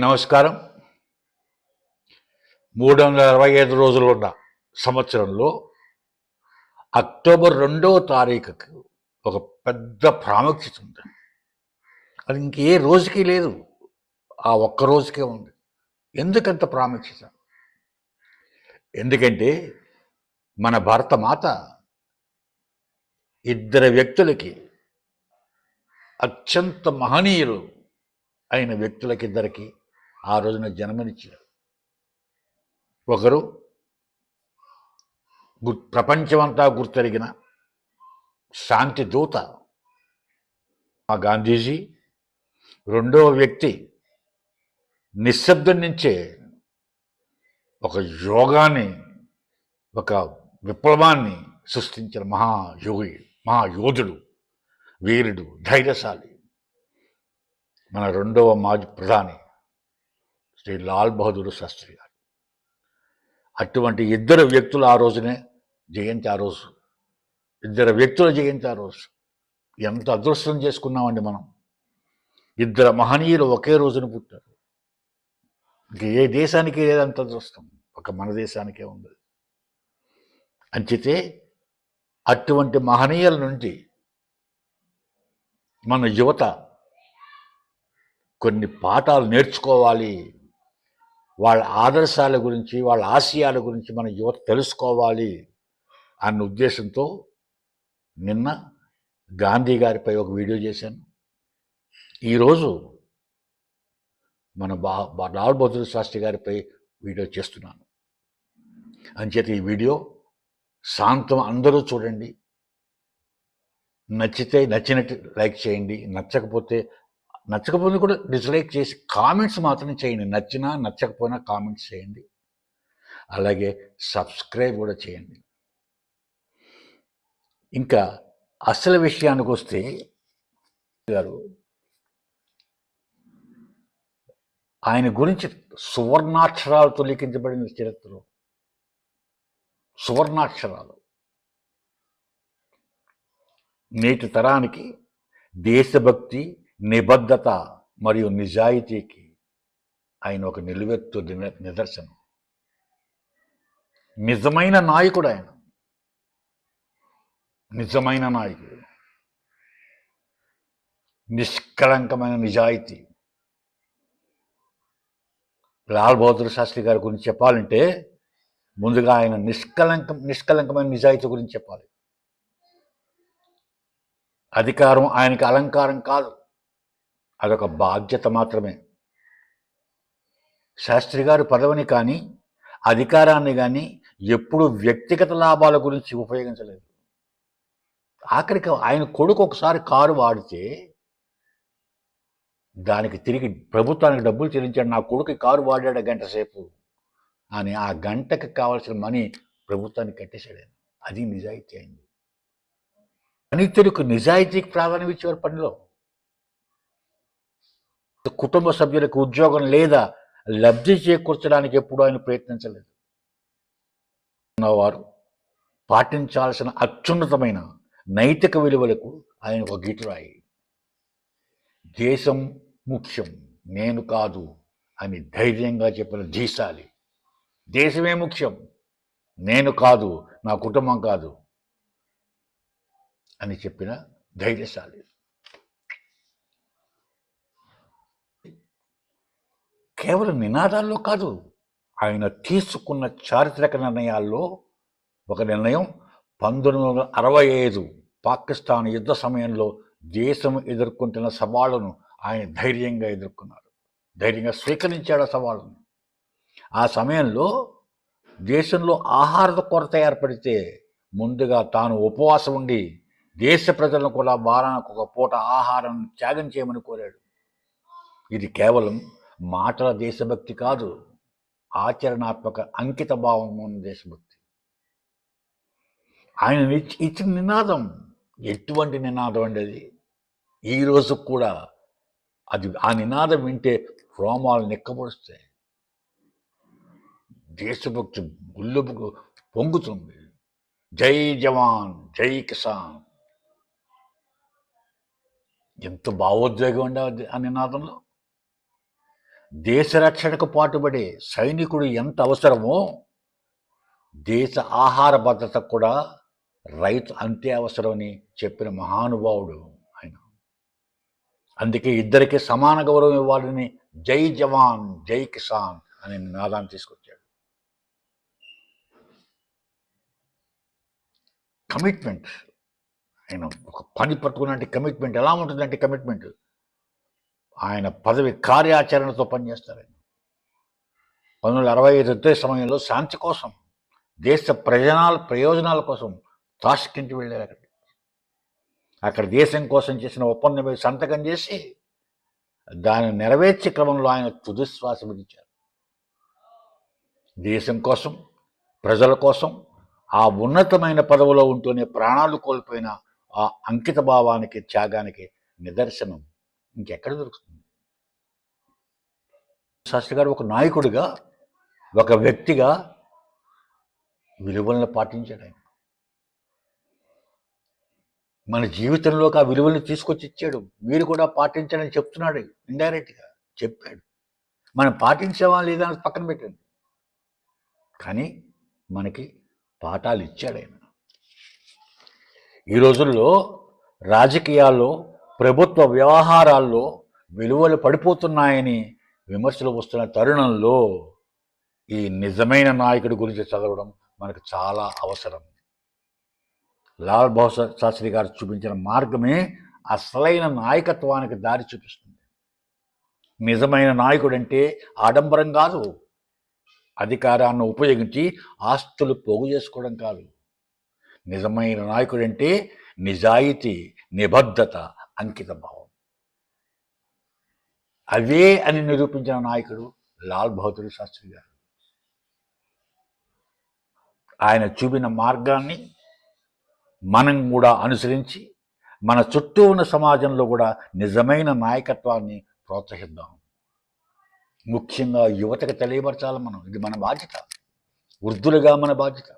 నమస్కారం. 365 రోజులున్న సంవత్సరంలో అక్టోబర్ 2వ తారీఖుకి ఒక పెద్ద ప్రాముఖ్యత ఉంది. అది ఇంకే రోజుకి లేదు, ఆ ఒక్క రోజుకే ఉంది. ఎందుకంత ప్రాముఖ్యత? ఎందుకంటే మన భారతమాత ఇద్దరు వ్యక్తులకి, అత్యంత మహనీయులు అయిన వ్యక్తులకిద్దరికి ఆ రోజున జన్మనిచ్చారు. ఒకరు ప్రపంచమంతా గుర్తెరిగిన శాంతి దూత మా గాంధీజీ. రెండవ వ్యక్తి నిశ్శబ్దం నుంచే ఒక యోగాన్ని, ఒక విప్లవాన్ని సృష్టించిన మహాయోధుడు, వీరుడు, ధైర్యశాలి మన రెండవ మాజీ ప్రధాని శ్రీ లాల్ బహదూర్ శాస్త్రి గారు. అటువంటి ఇద్దరు వ్యక్తులు ఆ రోజునే జయంతి. ఆ రోజు ఇద్దరు వ్యక్తుల జయంతి. ఆ రోజు ఎంత అదృష్టం చేసుకున్నామండి మనం. ఇద్దరు మహనీయులు ఒకే రోజున పుట్టారు. ఇంక ఏ దేశానికి లేదంత అదృష్టం, ఒక మన దేశానికే ఉంది. అంచితే అటువంటి మహనీయుల నుండి మన యువత కొన్ని పాఠాలు నేర్చుకోవాలి. వాళ్ళ ఆదర్శాల గురించి, వాళ్ళ ఆశయాల గురించి మన యువత తెలుసుకోవాలి అన్న ఉద్దేశంతో నిన్న గాంధీ గారిపై ఒక వీడియో చేశాను. ఈరోజు మన లాల్ బహదూర్ శాస్త్రి గారిపై వీడియో చేస్తున్నాను. అంచేత ఈ వీడియో శాంతం అందరూ చూడండి. నచ్చితే నచ్చినట్టు లైక్ చేయండి, నచ్చకపోతే కూడా డిస్లైక్ చేసి కామెంట్స్ మాత్రం చేయండి. నచ్చినా నచ్చకపోయినా కామెంట్స్ చేయండి. అలాగే సబ్స్క్రైబ్ కూడా చేయండి. ఇంకా అసలు విషయానికి వస్తే గారు, ఆయన గురించి సువర్ణాక్షరాలతో లిఖించబడిన చరిత్రలో సువర్ణాక్షరాలు నేటి తరానికి దేశభక్తి, నిబద్ధత మరియు నిజాయితీకి ఆయన ఒక నిలువెత్తు నిదర్శనం. నిజమైన నాయకుడు ఆయన, నిజమైన నాయకుడు, నిష్కళంకమైన నిజాయితీ. లాల్ బహదూర్ శాస్త్రి గారి గురించి చెప్పాలంటే ముందుగా ఆయన నిష్కళంకమైన నిజాయితీ గురించి చెప్పాలి. అధికారం ఆయనకి అలంకారం కాదు, అదొక బాధ్యత మాత్రమే. శాస్త్రి గారు పదవిని కానీ అధికారాన్ని కానీ ఎప్పుడు వ్యక్తిగత లాభాల గురించి ఉపయోగించలేదు. ఆఖరికి ఆయన కొడుకు ఒకసారి కారు వాడితే దానికి తిరిగి ప్రభుత్వానికి డబ్బులు చెల్లించాడు. నా కొడుకు కారు వాడాడు గంట సేపు అని ఆ గంటకి కావాల్సిన మనీ ప్రభుత్వానికి కట్టేశాడు. అది నిజాయితీ అయింది. పనితీరుకు, నిజాయితీకి ప్రాధాన్యం ఇచ్చేవారు పనిలో. కుటుంబ సభ్యులకు ఉద్యోగం లేదా లబ్ధి చేకూర్చడానికి ఎప్పుడూ ఆయన ప్రయత్నించలేదు. వారు పాటించాల్సిన అత్యున్నతమైన నైతిక విలువలకు ఆయన ఒక గీటురాయి. దేశం ముఖ్యం, నేను కాదు అని ధైర్యంగా చెప్పిన ధీశాలి. దేశమే ముఖ్యం, నేను కాదు, నా కుటుంబం కాదు అని చెప్పిన ధైర్యశాలి. కేవలం నినాదాల్లో కాదు, ఆయన తీసుకున్న చారిత్రక నిర్ణయాల్లో ఒక నిర్ణయం 1965 పాకిస్తాన్ యుద్ధ సమయంలో దేశం ఎదుర్కొంటున్న సవాళ్ళను ఆయన ధైర్యంగా ఎదుర్కొన్నారు, ధైర్యంగా స్వీకరించాడు ఆ సవాళ్ళను. ఆ సమయంలో దేశంలో ఆహార కొరత ఏర్పడితే ముందుగా తాను ఉపవాసం ఉండి దేశ ప్రజలను కూడా వారానికి ఒక పూట ఆహారం త్యాగం చేయమని కోరాడు. ఇది కేవలం మాటల దేశభక్తి కాదు, ఆచరణాత్మక అంకిత భావం ఉన్న దేశభక్తి. ఆయన ఇచ్చిన నినాదం ఎటువంటి నినాదం అండి అది. ఈరోజు కూడా అది, ఆ నినాదం వింటే రోమాలు నిక్కబొడుస్తాయి. దేశభక్తి గుళ్ళుకు పొంగుతుంది. జై జవాన్ జై కిసాన్. ఎంత భావోద్వేగం అండి ఆ నినాదంలో. దేశ రక్షణకు పాటుపడే సైనికుడు ఎంత అవసరమో దేశ ఆహార భద్రతకు కూడా రైతు అంతే అవసరమని చెప్పిన మహానుభావుడు ఆయన. అందుకే ఇద్దరికి సమాన గౌరవం ఇవ్వాలని జై జవాన్ జై కిసాన్ అనే నినాదాన్ని తీసుకొచ్చాడు. కమిట్మెంట్, ఆయన ఒక పని పట్టుకున్నట్టు కమిట్మెంట్ ఎలా ఉంటుందంటే కమిట్మెంట్ ఆయన పదవి కార్యాచరణతో పనిచేస్తారు. ఆయన 1965 యుద్ధ సమయంలో శాంతి కోసం, దేశ ప్రయోజనాల కోసం తాష్కెంట్ వెళ్ళారు. అక్కడ దేశం కోసం చేసిన ఒప్పందం మీద సంతకం చేసి దాన్ని నెరవేర్చే క్రమంలో ఆయన తుదిశ్వాస విడిచారు. దేశం కోసం, ప్రజల కోసం ఆ ఉన్నతమైన పదవిలో ఉంటూనే ప్రాణాలు కోల్పోయిన ఆ అంకిత భావానికి, త్యాగానికి నిదర్శనం ఇంకెక్కడ దొరుకుతుంది? శాస్త్రి గారు ఒక నాయకుడిగా, ఒక వ్యక్తిగా విలువలను పాటించాడు. ఆయన మన జీవితంలోకి ఆ విలువలను తీసుకొచ్చి ఇచ్చాడు. మీరు కూడా పాటించాలని చెప్తున్నాడు, ఇండైరెక్ట్గా చెప్పాడు. మనం పాటించామా లేదా అని పక్కన పెట్టండి, కానీ మనకి పాఠాలు ఇచ్చాడు ఆయన. ఈ రోజుల్లో రాజకీయాల్లో, ప్రభుత్వ వ్యవహారాల్లో విలువలు పడిపోతున్నాయని విమర్శలు వస్తున్న తరుణంలో ఈ నిజమైన నాయకుడి గురించి చదవడం మనకు చాలా అవసరం. లాల్ బహదూర్ శాస్త్రి గారు చూపించిన మార్గమే అసలైన నాయకత్వానికి దారి చూపిస్తుంది. నిజమైన నాయకుడు అంటే ఆడంబరం కాదు, అధికారాన్ని ఉపయోగించి ఆస్తులు పోగు చేసుకోవడం కాదు. నిజమైన నాయకుడు అంటే నిజాయితీ, నిబద్ధత, అంకిత భావం. అవే అని నిరూపించిన నాయకుడు లాల్ బహదూర్ శాస్త్రి గారు. ఆయన చూపిన మార్గాన్ని మనం కూడా అనుసరించి మన చుట్టూ ఉన్న సమాజంలో కూడా నిజమైన నాయకత్వాన్ని ప్రోత్సహిద్దాం. ముఖ్యంగా యువతకు తెలియపరచాలి మనం. ఇది మన బాధ్యత, వృద్ధులుగా మన బాధ్యత.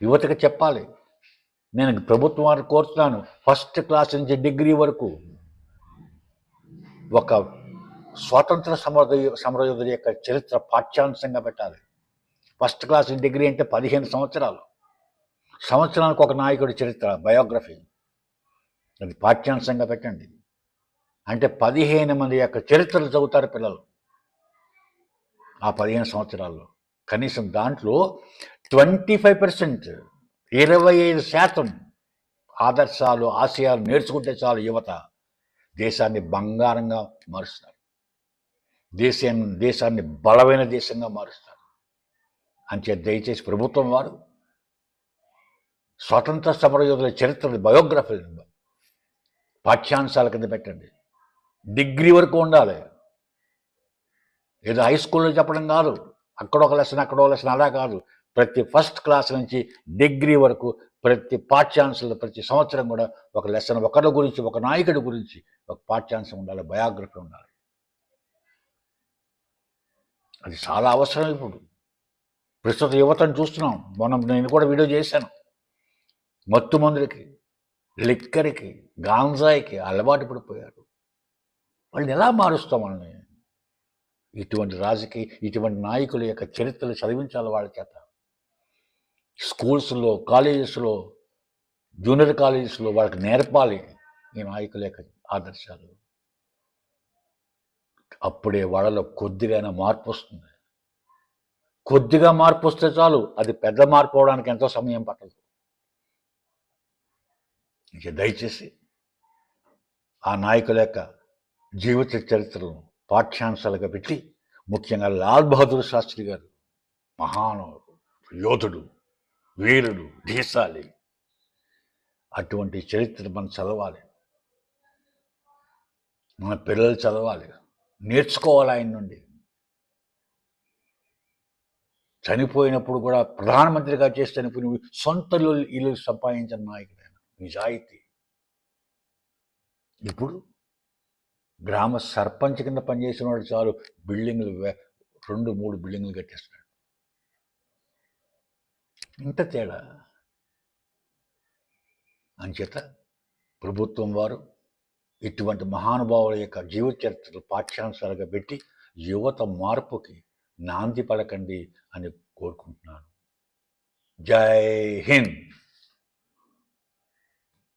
యువతకు చెప్పాలి. నేను ప్రభుత్వం వారిని కోరుతున్నాను, ఫస్ట్ క్లాస్ నుంచి డిగ్రీ వరకు ఒక స్వాతంత్ర సమరయోధుల యొక్క చరిత్ర పాఠ్యాంశంగా పెట్టాలి. ఫస్ట్ క్లాస్ డిగ్రీ అంటే 15 సంవత్సరాలు. సంవత్సరానికి ఒక నాయకుడి చరిత్ర, బయోగ్రఫీ, అది పాఠ్యాంశంగా పెట్టండి. అంటే 15 మంది యొక్క చరిత్రలు చదువుతారు పిల్లలు ఆ 15 సంవత్సరాల్లో. కనీసం దాంట్లో 25%, 25% ఆదర్శాలు, ఆశయాలు నేర్చుకుంటే చాలు యువత దేశాన్ని బంగారంగా మారుస్తారు, దేశాన్ని బలమైన దేశంగా మారుస్తారు. అంతే దయచేసి ప్రభుత్వం వారు స్వాతంత్ర సమరయోధుల చరిత్ర బయోగ్రఫీలు పాఠ్యాంశాల కింద పెట్టండి. డిగ్రీ వరకు ఉండాలి. ఏదో హై స్కూల్లో చెప్పడం కాదు, అక్కడొక లెసన్ అక్కడో లెసన్, అలా కాదు. ప్రతి ఫస్ట్ క్లాస్ నుంచి డిగ్రీ వరకు ప్రతి పాఠ్యాంశాలు ప్రతి సంవత్సరం కూడా ఒక లెసన్, ఒకరి గురించి, ఒక నాయకుడి గురించి ఒక పాఠ్యాంశం ఉండాలి, బయోగ్రఫీ ఉండాలి. అది చాలా అవసరం. ఇప్పుడు ప్రస్తుత యువతను చూస్తున్నాం. నేను కూడా వీడియో చేశాను. మత్తు మందులకి, లిక్కర్కి, గాంజాయికి అలవాటు పడిపోయారు. వాళ్ళని ఎలా మారుస్తాం? వాళ్ళని ఇటువంటి నాయకుల యొక్క చరిత్రలు చదివించాలి వాళ్ళ చేత. స్కూల్స్లో, కాలేజెస్లో, జూనియర్ కాలేజెస్లో వాళ్ళకి నేర్పాలి ఈ నాయకుల యొక్క ఆదర్శాలు. అప్పుడే వాళ్ళలో కొద్దిగా మార్పు వస్తుంది. కొద్దిగా మార్పు వస్తే చాలు, అది పెద్ద మార్పు అవడానికి ఎంతో సమయం పట్టదు. ఇక దయచేసి ఆ నాయకుల యొక్క జీవిత చరిత్రను పాఠ్యాంశాలుగా పెట్టి, ముఖ్యంగా లాల్ బహదూర్ శాస్త్రి గారు మహానుభావుడు, యోధుడు, వీరుడు, ధీశాలి. అటువంటి చరిత్ర మనం చదవాలి, మన పిల్లలు చదవాలి, నేర్చుకోవాలి ఆయన నుండి. చనిపోయినప్పుడు కూడా ప్రధానమంత్రిగా చేసి చనిపోయిన సొంత ఇల్లు సంపాదించిన నాయకుడు ఆయన, నిజాయితీ. ఇప్పుడు గ్రామ సర్పంచ్ కింద పనిచేసిన వాడు చాలు బిల్డింగ్లు 2-3 బిల్డింగ్లు కట్టేస్తున్నాడు. ఇంత తేడా. అంచేత ప్రభుత్వం వారు ఇటువంటి మహానుభావుల యొక్క జీవిత చరిత్రలు పాఠ్యాంశాలుగా పెట్టి యువత మార్పుకి నాంది పలకండి అని కోరుకుంటున్నాను. జై హింద్.